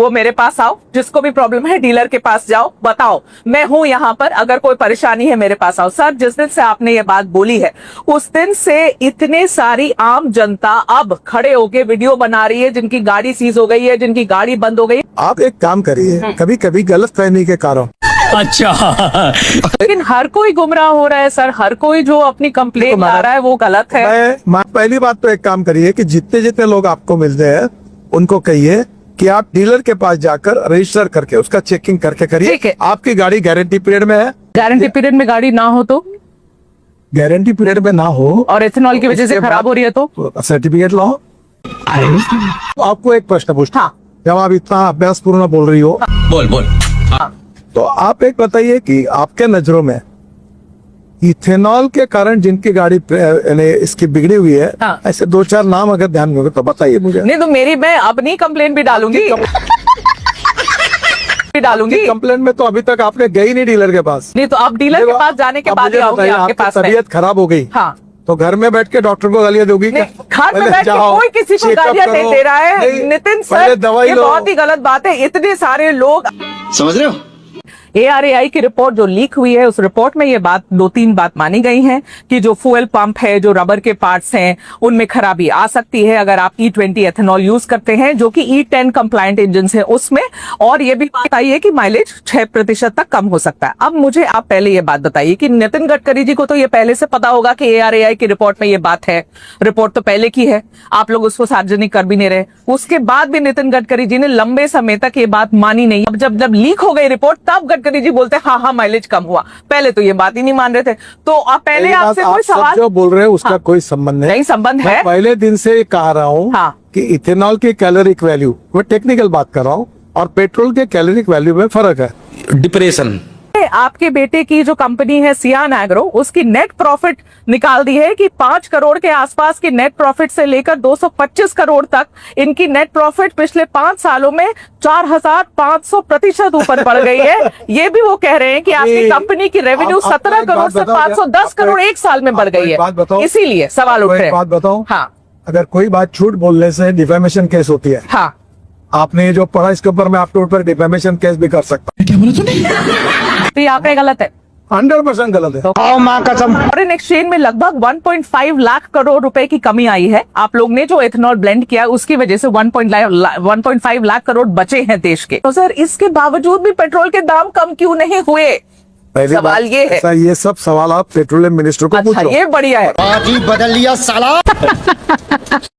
वो मेरे पास आओ, जिसको भी प्रॉब्लम है डीलर के पास जाओ, बताओ मैं हूं यहाँ पर, अगर कोई परेशानी है मेरे पास आओ। सर, जिस दिन से आपने ये बात बोली है उस दिन से इतने सारी आम जनता अब खड़े होके वीडियो बना रही है, जिनकी गाड़ी सीज हो गई है, जिनकी गाड़ी बंद हो गई। आप एक काम करिए, कभी कभी गलत फहमी के कारण। अच्छा, लेकिन हर कोई गुमराह हो रहा है सर, हर कोई जो अपनी कंप्लेंट ला रहा है वो गलत है। पहली बात तो एक काम करिए कि जितने जितने लोग आपको मिलते हैं उनको कहिए कि आप डीलर के पास जाकर रजिस्टर करके उसका चेकिंग करके करिए। ठीक है। आपकी गाड़ी गारंटी पीरियड में है। गारंटी पीरियड में गाड़ी ना हो तो, गारंटी पीरियड में ना हो और इथेनॉल की वजह से उसके खराब हो रही है तो सर्टिफिकेट लाओ। आपको एक प्रश्न पूछता, हाँ। जब आप इतना अभ्यास पूर्ण बोल रही हो, बोल बोल। तो आप एक बताइए कि आपके नजरों में इथेनॉल के कारण जिनकी गाड़ी इसकी बिगड़ी हुई है, हाँ। ऐसे दो चार नाम अगर ध्यान में होगा तो बताइए मुझे। नहीं तो मैं अब नहीं कंप्लेंट भी डालूंगी। कंप्लेंट में तो अभी तक आपने गई नहीं डीलर के पास। नहीं तो अब डीलर के पास जाने के अब बाद मुझे ही आऊंगी बताइए, आपके आपकी पास में। तबीयत खराब हो गई, हाँ, तो घर में बैठ के डॉक्टर को गालियां दोगी क्या? घर में बैठ के कोई किसी को गालियां नहीं दे रहा है नितिन सर, ये बहुत ही गलत बात है। इतने सारे लोग, समझ रहे हो? ARAI की रिपोर्ट जो लीक हुई है उस रिपोर्ट में ये बात, दो तीन बात मानी गई है कि जो फ्यूल पंप है, जो रबर के पार्ट्स हैं, उनमें खराबी आ सकती है अगर आप E20 एथेनॉल यूज करते हैं, जो कि E10 कंप्लायंट इंजन है उसमें। और ये भी बात आई है कि माइलेज 6% तक कम हो सकता है। अब मुझे आप पहले ये बात बताइए कि नितिन गडकरी जी को तो ये पहले से पता होगा कि ARAI की रिपोर्ट में ये बात है, रिपोर्ट तो पहले की है, आप लोग उसको सार्वजनिक कर भी नहीं रहे। उसके बाद भी नितिन गडकरी जी ने लंबे समय तक ये बात मानी नहीं। अब जब लीक हो गई रिपोर्ट तब गडकरी जी बोलते हैं हाँ माइलेज कम हुआ, पहले तो ये बात ही नहीं मान रहे थे। तो आप पहले आपसे कोई सवाल जो बोल रहे हैं उसका हाँ, कोई संबंध नहीं संबंध है। पहले दिन से कह रहा हूँ हाँ, कि इथेनॉल की कैलोरिक वैल्यू, मैं टेक्निकल बात कर रहा हूँ, और पेट्रोल के कैलोरिक वैल्यू में फर्क है। डिप्रेशन। आपके बेटे की जो कंपनी है सियान एग्रो, उसकी नेट प्रॉफिट निकाल दी है कि 5 करोड़ के आसपास की नेट प्रॉफिट से लेकर 225 करोड़ तक इनकी नेट प्रॉफिट पिछले 5 सालों में 4500% ऊपर बढ़ गई है। ये भी वो कह रहे हैं कि आपकी कंपनी की रेवेन्यू 17 करोड़ से 510 करोड़ एक साल में बढ़ गई है। इसीलिए सवाल उठ रहे हैं। बात बताओ, हाँ, अगर कोई बात झूठ बोलने से डिफेमेशन केस होती है, हाँ, आपने ये जो पढ़ा इसके ऊपर मैं आपके ऊपर डिफेमेशन केस भी कर सकता हूँ। क्या बोला तूने? तो यहाँ पे गलत है, 100% गलत है। फॉरेन एक्सचेंज में लगभग 1.5 लाख करोड़ रुपए की कमी आई है। आप लोग ने जो एथेनॉल ब्लेंड किया उसकी वजह से 1.5 लाख करोड़ बचे हैं देश के। तो सर, इसके बावजूद भी पेट्रोल के दाम कम क्यों नहीं हुए? सवाल ये है। सर, ये सब सवाल आप पेट्रोलियम मिनिस्टर को पूछो। ये बढ़िया है। आज ही बदल लिया साला।